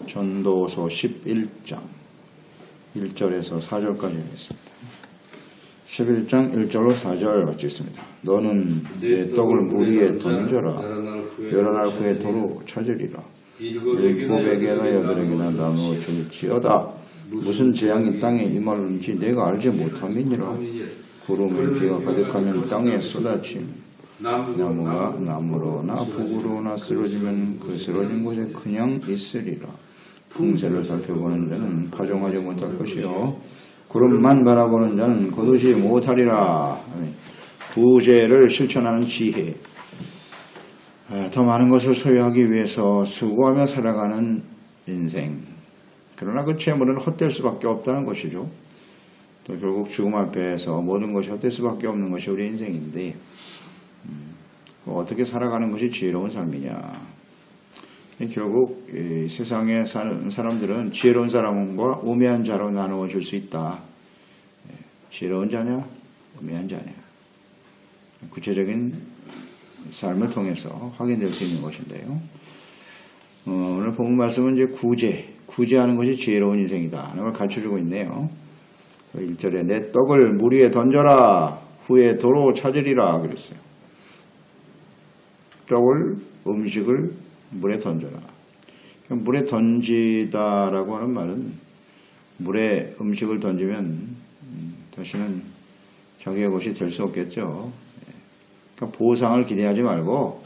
전도서 11장 1절에서 4절까지 하겠습니다. 11장 1절로 4절 같이 있습니다. 너는 내 떡을 물 위에 던져라. 여러 날 후에 도로 찾으리라. 일곱에게나 여덟에게나 나누어 줄지어다. 무슨 재앙이 땅에 임하는지 내가 알지 못함이니라. 구름의 비가 가득하면 땅에 쏟아짐. 나무가 나무로나 북으로나 쓰러지면 그 쓰러진 곳에 그냥 있으리라. 풍세를 살펴보는 자는 파종하지 못할 것이요 구름만 바라보는 자는 거두지 못하리라. 부재를 실천하는 지혜. 더 많은 것을 소유하기 위해서 수고하며 살아가는 인생. 그러나 그 재물은 헛될 수밖에 없다는 것이죠. 또 결국 죽음 앞에서 모든 것이 헛될 수밖에 없는 것이 우리 인생인데 어떻게 살아가는 것이 지혜로운 삶이냐. 결국 이 세상에 사는 사람들은 지혜로운 사람과 우매한 자로 나누어 줄 수 있다. 지혜로운 자냐 우매한 자냐. 구체적인 삶을 통해서 확인될 수 있는 것인데요. 오늘 본문 말씀은 이제 구제하는 것이 지혜로운 인생이다 하는 걸 가르쳐주고 있네요. 1절에 내 떡을 물 위에 던져라. 후에 도로 찾으리라 그랬어요. 떡을 음식을 물에 던져라. 물에 던지다라고 하는 말은 물에 음식을 던지면 다시는 자기의 것이 될 수 없겠죠. 그러니까 보상을 기대하지 말고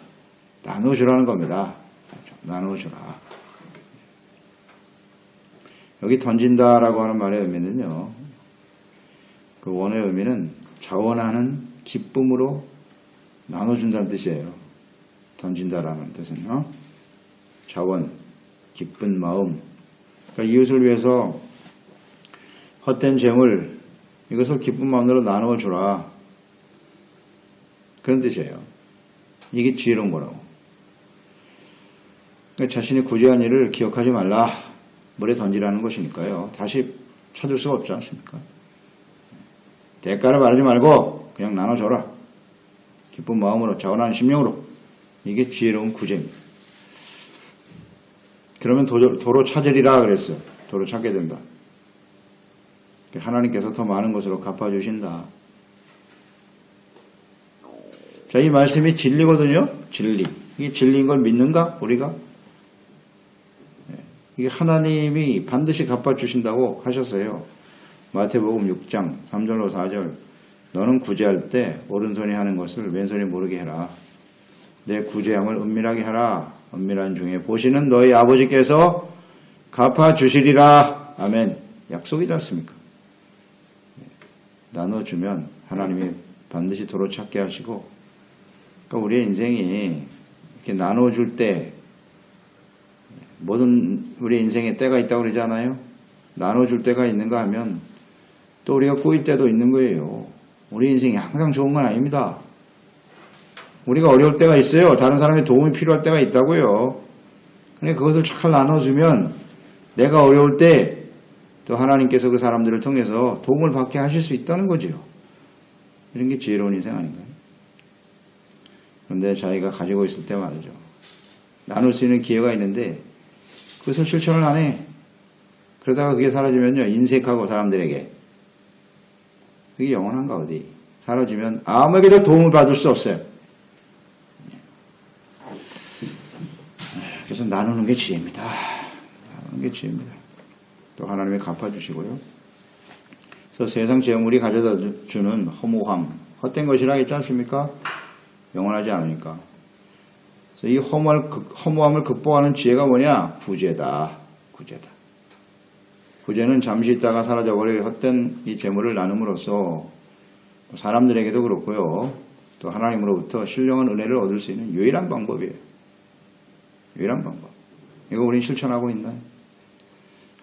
나눠주라는 겁니다. 나눠주라. 여기 던진다라고 하는 말의 의미는요. 그 원어의 의미는 자원하는 기쁨으로 나눠준다는 뜻이에요. 던진다라는 뜻은요. 자원, 기쁜 마음. 그러니까 이웃을 위해서 헛된 재물, 이것을 기쁜 마음으로 나누어 주라. 그런 뜻이에요. 이게 지혜로운 거라고. 그러니까 자신이 구제한 일을 기억하지 말라. 물에 던지라는 것이니까요. 다시 찾을 수가 없지 않습니까? 대가를 바라지 말고 그냥 나눠줘라. 기쁜 마음으로, 자원하는 심령으로. 이게 지혜로운 구제입니다. 그러면 도로 찾으리라 그랬어요. 도로 찾게 된다. 하나님께서 더 많은 것으로 갚아주신다. 자, 이 말씀이 진리거든요. 진리. 이게 진리인 걸 믿는가? 우리가? 이게 하나님이 반드시 갚아주신다고 하셨어요. 마태복음 6장 3절로 4절. 너는 구제할 때 오른손이 하는 것을 왼손이 모르게 해라. 내 구제함을 은밀하게 하라. 은밀한 중에 보시는 너희 아버지께서 갚아주시리라. 아멘. 약속이지 않습니까? 나눠주면 하나님이 반드시 도로 찾게 하시고, 그러니까 우리의 인생이 이렇게 나눠줄 때, 모든 우리 인생에 때가 있다고 그러잖아요. 나눠줄 때가 있는가 하면 또 우리가 꼬일 때도 있는 거예요. 우리 인생이 항상 좋은 건 아닙니다. 우리가 어려울 때가 있어요. 다른 사람의 도움이 필요할 때가 있다고요. 그러니까 그것을 잘 나눠주면 내가 어려울 때 또 하나님께서 그 사람들을 통해서 도움을 받게 하실 수 있다는 거죠. 이런 게 지혜로운 인생 아닌가요? 그런데 자기가 가지고 있을 때 말이죠. 나눌 수 있는 기회가 있는데 그것을 실천을 안 해. 그러다가 그게 사라지면요. 인색하고 사람들에게. 그게 영원한가 어디. 사라지면 아무에게도 도움을 받을 수 없어요. 그래서 나누는 게 지혜입니다. 나누는 게 지혜입니다. 또 하나님이 갚아주시고요. 그래서 세상 재물이 가져다 주는 허무함, 헛된 것이라 했지 않습니까? 영원하지 않으니까. 그래서 이 허무함을 극복하는 지혜가 뭐냐? 구제다. 구제다. 구제는 잠시 있다가 사라져버릴 헛된 이 재물을 나눔으로써 사람들에게도 그렇고요. 또 하나님으로부터 신령한 은혜를 얻을 수 있는 유일한 방법이에요. 유일한 방법. 이거 우린 실천하고 있나요?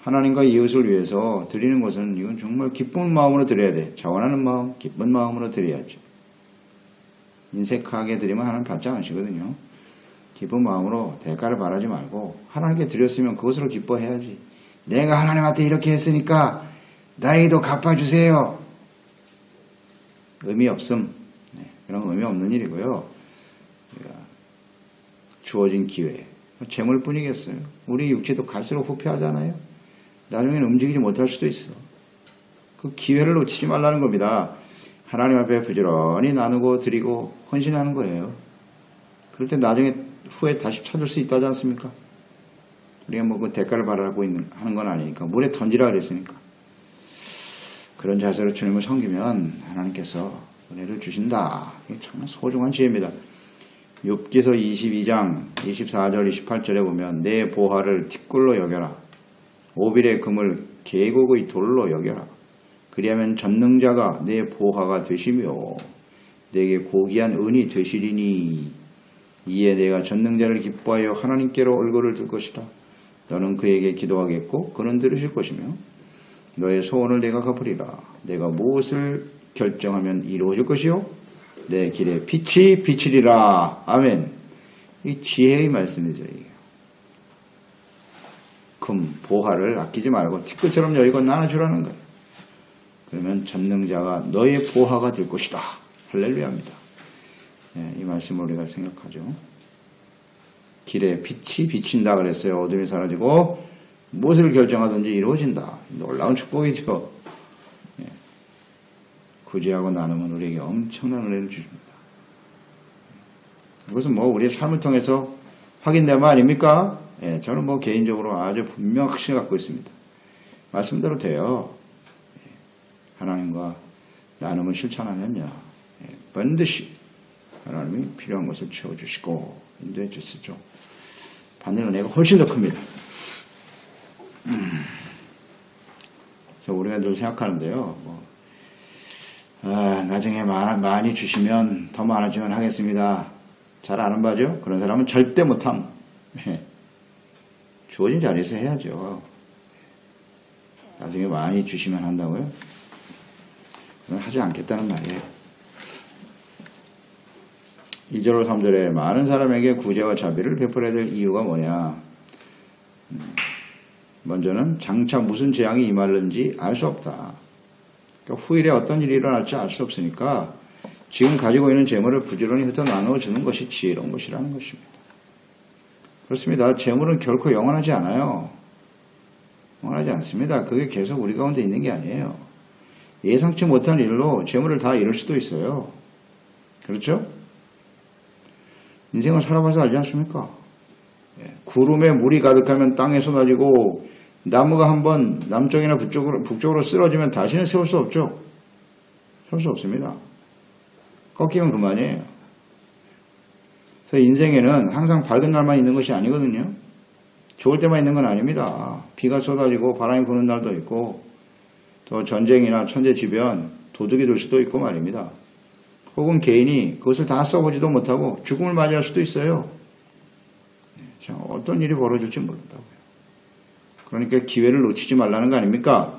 하나님과 이웃을 위해서 드리는 것은 이건 정말 기쁜 마음으로 드려야 돼. 자원하는 마음, 기쁜 마음으로 드려야죠. 인색하게 드리면 하나님 받지 않으시거든요. 기쁜 마음으로 대가를 바라지 말고 하나님께 드렸으면 그것으로 기뻐해야지. 내가 하나님한테 이렇게 했으니까 나에게도 갚아주세요. 의미 없음. 그런 의미 없는 일이고요. 주어진 기회, 재물뿐이겠어요. 우리 육체도 갈수록 후퇴하잖아요. 나중에는 움직이지 못할 수도 있어. 그 기회를 놓치지 말라는 겁니다. 하나님 앞에 부지런히 나누고 드리고 헌신하는 거예요. 그럴 때 나중에 후에 다시 찾을 수 있다지 않습니까? 우리가 뭐 그 대가를 바라고 하는 건 아니니까. 물에 던지라 그랬으니까. 그런 자세로 주님을 섬기면 하나님께서 은혜를 주신다. 이게 정말 소중한 지혜입니다. 욥기서 22장 24절 28절에 보면 내 보화를 틱굴로 여겨라. 오빌의 금을 계곡의 돌로 여겨라. 그리하면 전능자가 내 보화가 되시며 내게 고귀한 은이 되시리니 이에 내가 전능자를 기뻐하여 하나님께로 얼굴을 들 것이다. 너는 그에게 기도하겠고 그는 들으실 것이며 너의 소원을 내가 갚으리라. 내가 무엇을 결정하면 이루어질 것이요 내 길에 빛이 비치리라. 아멘. 이 지혜의 말씀이죠. 금, 보화를 아끼지 말고 티끌처럼 여기고 나눠주라는 거예요. 그러면 전능자가 너의 보화가 될 것이다. 할렐루야입니다. 네, 이 말씀을 우리가 생각하죠. 길에 빛이 비친다 그랬어요. 어둠이 사라지고 무엇을 결정하든지 이루어진다. 놀라운 축복이죠. 네. 구제하고 나누면 우리에게 엄청난 은혜를 주십니다. 이것은 뭐 우리의 삶을 통해서 확인된 바 아닙니까? 네, 저는 뭐 개인적으로 아주 분명 확신을 갖고 있습니다. 말씀대로 돼요. 네. 하나님과 나눔을 실천하면요. 네. 반드시 하나님이 필요한 것을 채워주시고 인도해 주시죠. 받는 은혜가 훨씬 더 큽니다. 그래서 우리가 늘 생각하는데요. 나중에 많이 주시면 더 많아지면 하겠습니다. 잘 아는 바죠? 그런 사람은 절대 못함. 주어진 자리에서 해야죠. 나중에 많이 주시면 한다고요? 그건 하지 않겠다는 말이에요. 2절 3절에 많은 사람에게 구제와 자비를 베풀어야 될 이유가 뭐냐. 먼저는 장차 무슨 재앙이 임할는지 알 수 없다. 그러니까 후일에 어떤 일이 일어날지 알 수 없으니까 지금 가지고 있는 재물을 부지런히 흩어 나누어주는 것이 지혜로운 것이라는 것입니다. 그렇습니다. 재물은 결코 영원하지 않아요. 영원하지 않습니다. 그게 계속 우리 가운데 있는 게 아니에요. 예상치 못한 일로 재물을 다 잃을 수도 있어요. 그렇죠? 인생을 살아봐서 알지 않습니까? 구름에 물이 가득하면 땅에 쏟아지고 나무가 한번 남쪽이나 북쪽으로 쓰러지면 다시는 세울 수 없죠. 세울 수 없습니다. 꺾이면 그만이에요. 그래서 인생에는 항상 밝은 날만 있는 것이 아니거든요. 좋을 때만 있는 건 아닙니다. 비가 쏟아지고 바람이 부는 날도 있고 또 전쟁이나 천재지변 도둑이 될 수도 있고 말입니다. 혹은 개인이 그것을 다 써보지도 못하고 죽음을 맞이할 수도 있어요. 어떤 일이 벌어질지 모른다고요. 그러니까 기회를 놓치지 말라는 거 아닙니까?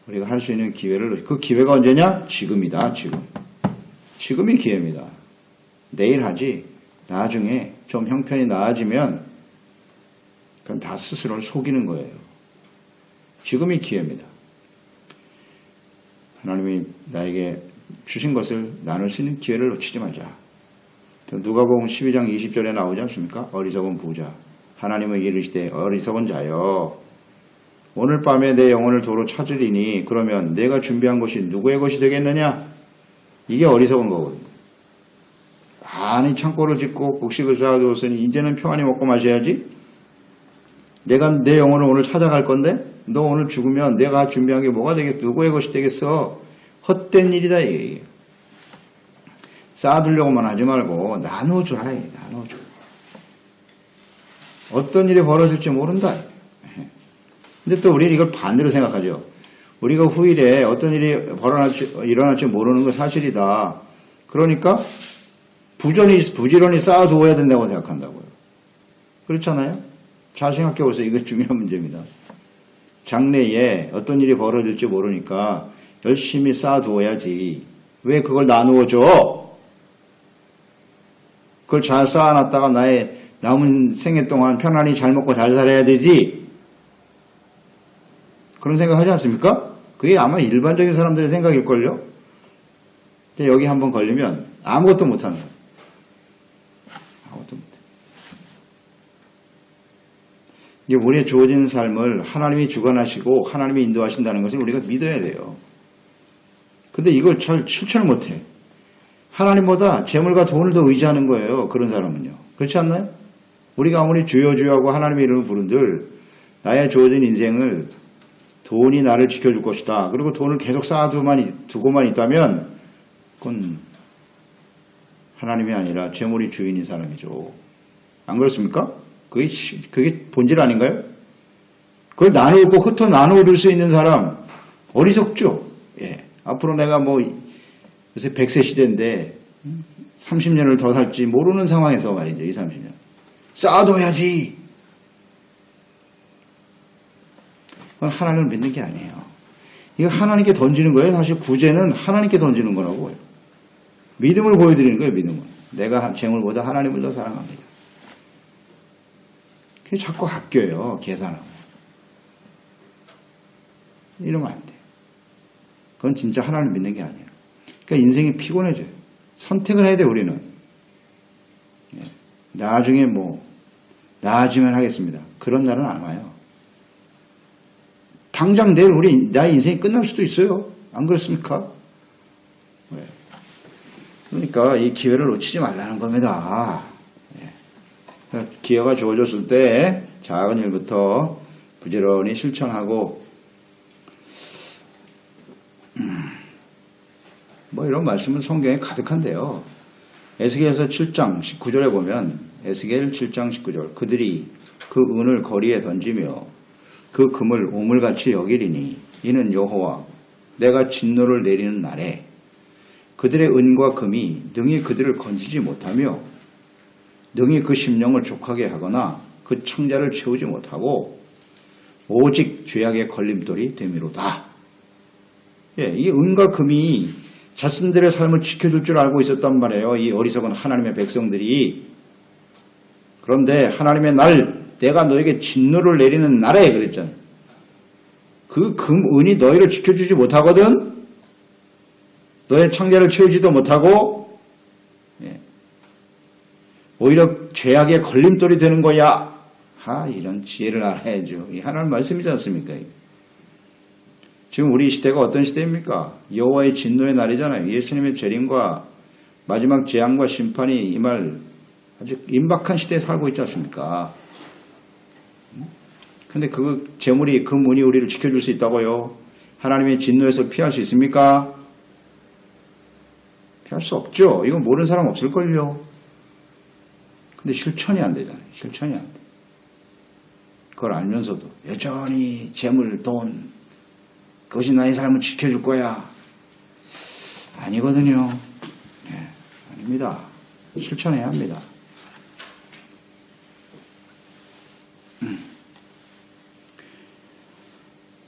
우리가 할 수 있는 기회를 그 기회가 언제냐? 지금이다. 지금. 지금이 기회입니다. 내일 하지. 나중에 좀 형편이 나아지면 그건 다 스스로를 속이는 거예요. 지금이 기회입니다. 하나님이 나에게 주신 것을 나눌 수 있는 기회를 놓치지 말자. 누가복음 12장 20절에 나오지 않습니까? 어리석은 부자. 하나님은 이르시되 어리석은 자여 오늘 밤에 내 영혼을 도로 찾으리니 그러면 내가 준비한 것이 누구의 것이 되겠느냐? 이게 어리석은 거거든요. 많이 창고를 짓고 곡식을 쌓아두었으니 이제는 평안히 먹고 마셔야지. 내가 내 영혼을 오늘 찾아갈 건데 너 오늘 죽으면 내가 준비한 게 뭐가 되겠어? 누구의 것이 되겠어? 헛된 일이다 이게. 쌓아두려고만 하지 말고 나눠주라. 나눠줘. 어떤 일이 벌어질지 모른다. 근데 또 우리는 이걸 반대로 생각하죠. 우리가 후일에 어떤 일이 일어날지 모르는 건 사실이다. 그러니까 부지런히 쌓아두어야 된다고 생각한다고요. 그렇잖아요? 잘 생각해 보세요. 이거 중요한 문제입니다. 장래에 어떤 일이 벌어질지 모르니까 열심히 쌓아두어야지. 왜 그걸 나누어 줘? 그걸 잘 쌓아놨다가 나의 남은 생애 동안 편안히 잘 먹고 잘 살아야 되지. 그런 생각 하지 않습니까? 그게 아마 일반적인 사람들의 생각일걸요? 근데 여기 한번 걸리면 아무것도 못하는 거예요. 아무것도 못해. 이게 우리의 주어진 삶을 하나님이 주관하시고 하나님이 인도하신다는 것을 우리가 믿어야 돼요. 근데 이걸 잘 실천을 못해. 하나님보다 재물과 돈을 더 의지하는 거예요. 그런 사람은요. 그렇지 않나요? 우리가 아무리 주여 주여하고 하나님의 이름을 부른들 나의 주어진 인생을 돈이 나를 지켜줄 것이다. 그리고 돈을 계속 쌓아두고만 있다면 그건 하나님이 아니라 재물이 주인인 사람이죠. 안 그렇습니까? 그게 본질 아닌가요? 그걸 나누고 흩어 나누어줄 수 있는 사람 어리석죠. 예. 앞으로 내가 요새 100세 시대인데 30년을 더 살지 모르는 상황에서 말이죠. 20, 30년. 쌓아둬야지. 그건 하나님을 믿는 게 아니에요. 이거 하나님께 던지는 거예요. 사실 구제는 하나님께 던지는 거라고요. 믿음을 보여드리는 거예요. 믿음을. 내가 재물보다 하나님을 더 사랑합니다. 그게 자꾸 아껴요. 계산하고. 이러면 안 돼요. 그건 진짜 하나님을 믿는 게 아니에요. 그러니까 인생이 피곤해져요. 선택을 해야 돼요. 우리는. 나중에 나아지면 하겠습니다. 그런 날은 안 와요. 당장 내일 나의 인생이 끝날 수도 있어요. 안 그렇습니까? 그러니까 이 기회를 놓치지 말라는 겁니다. 기회가 주어졌을 때 작은 일부터 부지런히 실천하고 이런 말씀은 성경에 가득한데요. 에스겔서 7장 19절에 보면 에스겔 7장 19절 그들이 그 은을 거리에 던지며 그 금을 오물같이 여기리니 이는 여호와 내가 진노를 내리는 날에 그들의 은과 금이 능히 그들을 건지지 못하며 능히 그 심령을 족하게 하거나 그 창자를 채우지 못하고 오직 죄악의 걸림돌이 되미로다. 이 은과 금이 자신들의 삶을 지켜줄 줄 알고 있었단 말이에요. 이 어리석은 하나님의 백성들이. 그런데 하나님의 날 내가 너에게 진노를 내리는 날에 그랬잖아요. 그 금, 은이 너희를 지켜주지 못하거든. 너의 창자를 채우지도 못하고 오히려 죄악의 걸림돌이 되는 거야. 이런 지혜를 알아야죠. 이 하나님 말씀이지 않습니까? 지금 우리 시대가 어떤 시대입니까? 여호와의 진노의 날이잖아요. 예수님의 재림과 마지막 재앙과 심판이 임할 아주 임박한 시대에 살고 있지 않습니까? 근데 그 재물이 그 은이 우리를 지켜줄 수 있다고요? 하나님의 진노에서 피할 수 있습니까? 피할 수 없죠. 이건 모르는 사람 없을걸요. 근데 실천이 안 되잖아요. 실천이 안 돼. 그걸 알면서도 여전히 재물, 돈 그것이 나의 삶을 지켜줄 거야. 아니거든요. 아닙니다. 실천해야 합니다.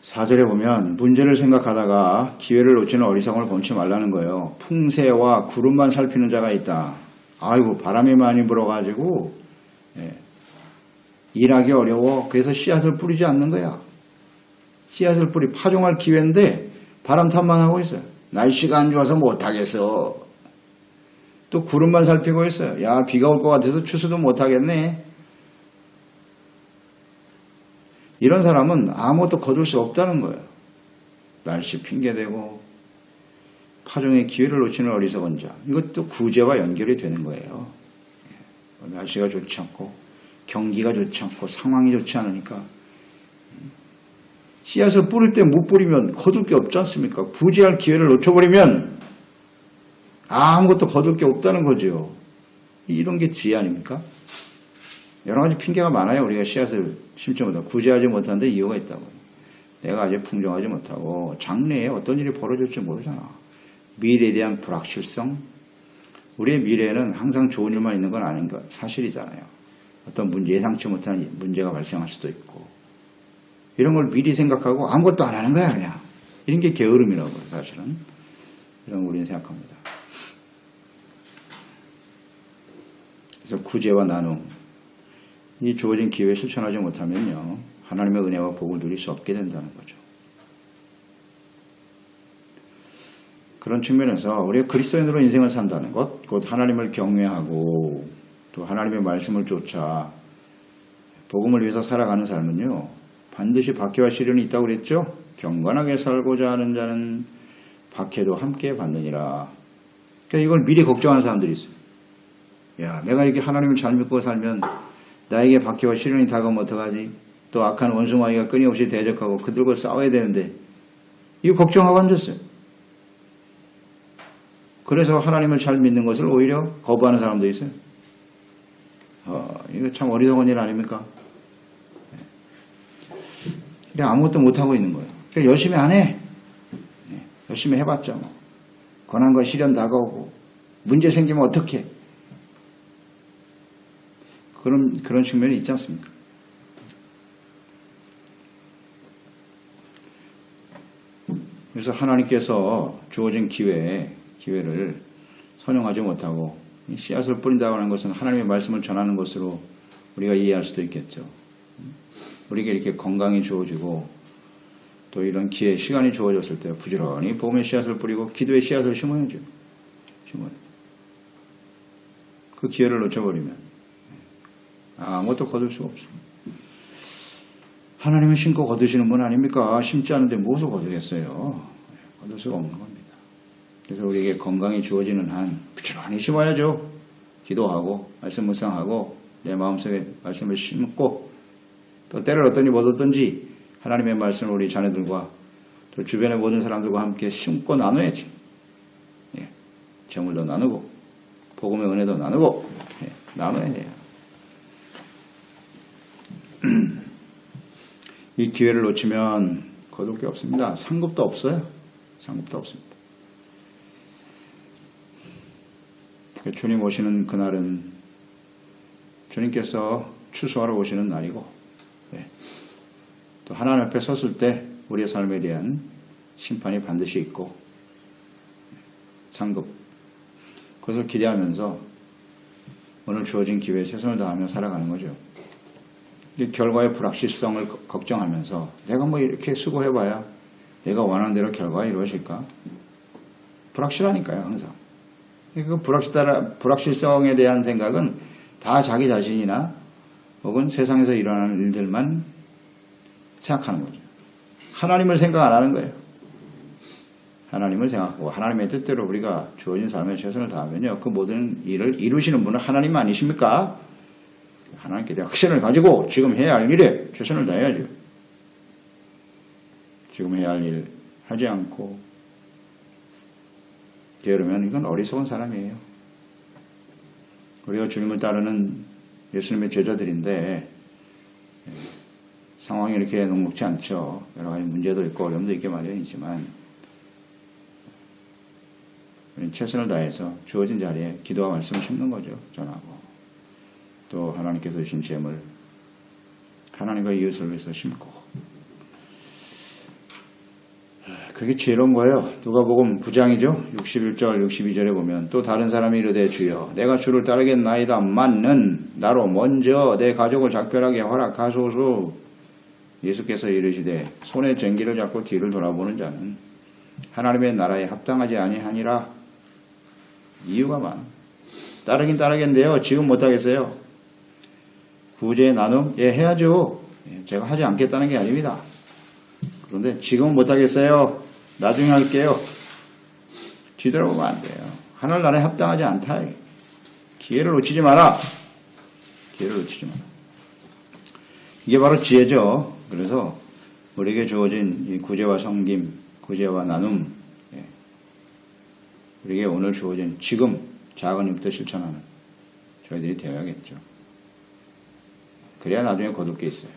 4절에 보면 문제를 생각하다가 기회를 놓치는 어리석음을 범치 말라는 거예요. 풍세와 구름만 살피는 자가 있다. 아이고 바람이 많이 불어가지고 일하기 어려워. 그래서 씨앗을 뿌리지 않는 거야. 씨앗을 파종할 기회인데 바람 탓만 하고 있어요. 날씨가 안 좋아서 못하겠어. 또 구름만 살피고 있어요. 야 비가 올 것 같아서 추수도 못하겠네. 이런 사람은 아무것도 거둘 수 없다는 거예요. 날씨 핑계대고 파종의 기회를 놓치는 어리석은 자. 이것도 구제와 연결이 되는 거예요. 날씨가 좋지 않고 경기가 좋지 않고 상황이 좋지 않으니까 씨앗을 뿌릴 때 못 뿌리면 거둘 게 없지 않습니까? 구제할 기회를 놓쳐버리면 아무것도 거둘 게 없다는 거죠. 이런 게 지혜 아닙니까? 여러 가지 핑계가 많아요. 우리가 씨앗을 심지 못하고 구제하지 못하는데 이유가 있다고. 내가 아직 풍성하지 못하고 장래에 어떤 일이 벌어질지 모르잖아. 미래에 대한 불확실성. 우리의 미래에는 항상 좋은 일만 있는 건 아닌 것 사실이잖아요. 어떤 예상치 못한 문제가 발생할 수도 있고 이런 걸 미리 생각하고 아무것도 안 하는 거야 그냥. 이런 게 게으름이라고 사실은. 이런 우리는 생각합니다. 그래서 구제와 나눔. 이 주어진 기회에 실천하지 못하면요. 하나님의 은혜와 복을 누릴 수 없게 된다는 거죠. 그런 측면에서 우리가 그리스도인으로 인생을 산다는 것, 곧 하나님을 경외하고 또 하나님의 말씀을 쫓아 복음을 위해서 살아가는 삶은요, 반드시 박해와 시련이 있다고 그랬죠? 경건하게 살고자 하는 자는 박해도 함께 받느니라. 그러니까 이걸 미리 걱정하는 사람들이 있어요. 야, 내가 이렇게 하나님을 잘 믿고 살면 나에게 박해와 시련이 다가오면 어떡하지? 또 악한 원수마귀가 끊임없이 대적하고 그들과 싸워야 되는데 이거 걱정하고 앉았어요. 그래서 하나님을 잘 믿는 것을 오히려 거부하는 사람도 있어요. 이거 참 어리석은 일 아닙니까? 그냥 아무것도 못하고 있는 거예요. 그러니까 열심히 안 해. 열심히 해봤자 뭐. 고난과 시련 다가오고 문제 생기면 어떡해. 그런 측면이 있지 않습니까? 그래서 하나님께서 주어진 기회를 선용하지 못하고 씨앗을 뿌린다고 하는 것은 하나님의 말씀을 전하는 것으로 우리가 이해할 수도 있겠죠. 우리에게 이렇게 건강이 주어지고 또 이런 기회, 시간이 주어졌을 때 부지런히 복음의 씨앗을 뿌리고 기도의 씨앗을 심어야죠. 그 기회를 놓쳐버리면 아무것도 거둘 수가 없습니다. 하나님은 심고 거두시는 분 아닙니까? 심지 않은데 무엇을 거두겠어요? 거둘 수가 없는 겁니다. 그래서 우리에게 건강이 주어지는 한 부지런히 심어야죠. 기도하고 말씀 묵상하고 내 마음속에 말씀을 심고 또 때를 얻더니 못 얻든지 하나님의 말씀을 우리 자녀들과 또 주변의 모든 사람들과 함께 심고 나눠야지. 재물도 나누고 복음의 은혜도 나누고 나눠야 돼요. 이 기회를 놓치면 거둘 게 없습니다. 상급도 없어요. 상급도 없습니다. 주님 오시는 그날은 주님께서 추수하러 오시는 날이고 또 하나님 앞에 섰을 때 우리의 삶에 대한 심판이 반드시 있고 상급 그것을 기대하면서 오늘 주어진 기회에 최선을 다하며 살아가는 거죠. 결과의 불확실성을 걱정하면서 내가 뭐 이렇게 수고해봐야 내가 원하는 대로 결과가 이루어질까? 불확실하니까요, 항상. 그 불확실성에 대한 생각은 다 자기 자신이나 혹은 세상에서 일어나는 일들만 생각하는 거죠. 하나님을 생각 안 하는 거예요. 하나님을 생각하고 하나님의 뜻대로 우리가 주어진 삶에 최선을 다하면요. 그 모든 일을 이루시는 분은 하나님 아니십니까? 하나님께 대한 확신을 가지고 지금 해야 할 일에 최선을 다해야죠. 지금 해야 할 일 하지 않고 게으르면 이건 어리석은 사람이에요. 우리가 주님을 따르는 예수님의 제자들인데 상황이 이렇게 녹록지 않죠. 여러 가지 문제도 있고 어려움도 있게 마련이지만 우리는 최선을 다해서 주어진 자리에 기도와 말씀을 심는 거죠. 전하고 또 하나님께서 주신 재물 하나님과 이웃을 위해서 심고 그게 지혜로운 거예요. 누가복음 9장이죠. 61절 62절에 보면 또 다른 사람이 이르되 주여 내가 주를 따르겠나이다마는 나로 먼저 내 가족을 작별하게 허락하소서. 예수께서 이르시되 손에 쟁기를 잡고 뒤를 돌아보는 자는 하나님의 나라에 합당하지 아니하니라. 이유가 많아. 따르긴 따르겠는데요. 지금 못하겠어요. 구제 나눔? 예, 해야죠. 제가 하지 않겠다는 게 아닙니다. 그런데 지금은 못하겠어요. 나중에 할게요. 뒤돌아보면 안 돼요. 하늘 나라에 합당하지 않다. 기회를 놓치지 마라. 기회를 놓치지 마라. 이게 바로 지혜죠. 그래서 우리에게 주어진 이 구제와 섬김, 구제와 나눔, 우리에게 오늘 주어진 지금 작은 일부터 실천하는 저희들이 되어야겠죠. 그래야 나중에 거둘 게 있어요.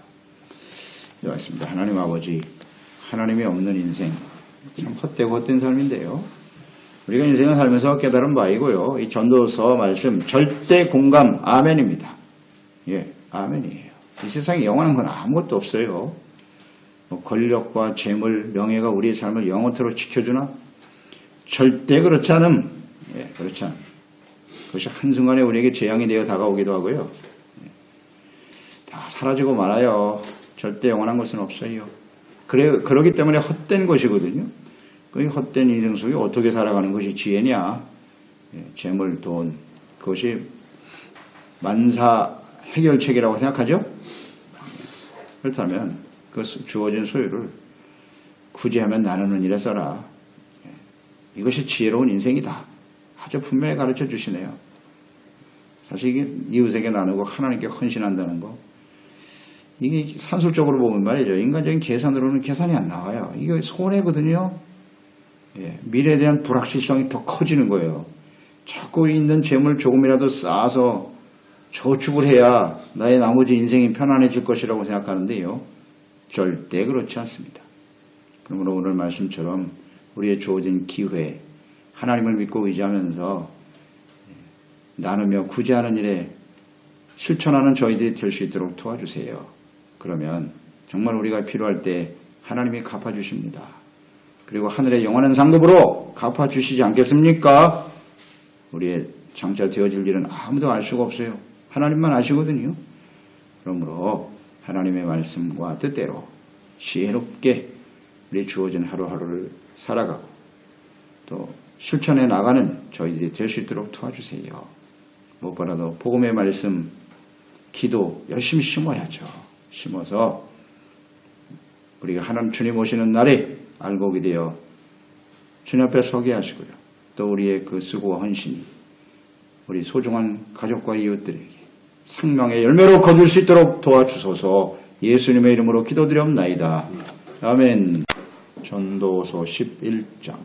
네, 맞습니다. 하나님 아버지, 하나님이 없는 인생, 참 헛되고 헛된 삶인데요. 우리가 인생을 살면서 깨달은 바이고요. 이 전도서 말씀 절대 공감 아멘입니다. 예, 아멘이에요. 이 세상에 영원한 건 아무것도 없어요. 뭐 권력과 재물, 명예가 우리의 삶을 영원토록 지켜주나? 절대 그렇지 않음. 예, 그렇지 않음. 그것이 한순간에 우리에게 재앙이 되어 다가오기도 하고요. 다 사라지고 말아요. 절대 영원한 것은 없어요. 그러기 때문에 헛된 것이거든요. 그 헛된 인생 속에 어떻게 살아가는 것이 지혜냐? 예, 재물, 돈, 그것이 만사 해결책이라고 생각하죠? 그렇다면 그 주어진 소유를 굳이 하면 나누는 일에 써라. 이것이 지혜로운 인생이다. 아주 분명히 가르쳐 주시네요. 사실 이게 이웃에게 나누고 하나님께 헌신한다는 거, 이게 산술적으로 보면 말이죠. 인간적인 계산으로는 계산이 안 나와요. 이게 손해거든요. 미래에 대한 불확실성이 더 커지는 거예요. 자꾸 있는 재물 조금이라도 쌓아서 저축을 해야 나의 나머지 인생이 편안해질 것이라고 생각하는데요. 절대 그렇지 않습니다. 그러므로 오늘 말씀처럼 우리의 주어진 기회, 하나님을 믿고 의지하면서 나누며 구제하는 일에 실천하는 저희들이 될 수 있도록 도와주세요. 그러면 정말 우리가 필요할 때 하나님이 갚아주십니다. 그리고 하늘의 영원한 상급으로 갚아주시지 않겠습니까? 우리의 장차 되어질 일은 아무도 알 수가 없어요. 하나님만 아시거든요. 그러므로 하나님의 말씀과 뜻대로 지혜롭게 우리 주어진 하루하루를 살아가고 또 실천해 나가는 저희들이 될 수 있도록 도와주세요. 무엇보다도 복음의 말씀, 기도 열심히 심어야죠. 심어서 우리가 하나님 주님 오시는 날에 알고 오게 되어 주님 앞에 서게 하시고요. 또 우리의 그 수고와 헌신이 우리 소중한 가족과 이웃들에게 생명의 열매로 거둘 수 있도록 도와주소서. 예수님의 이름으로 기도드리옵나이다. 아멘. 전도서 11장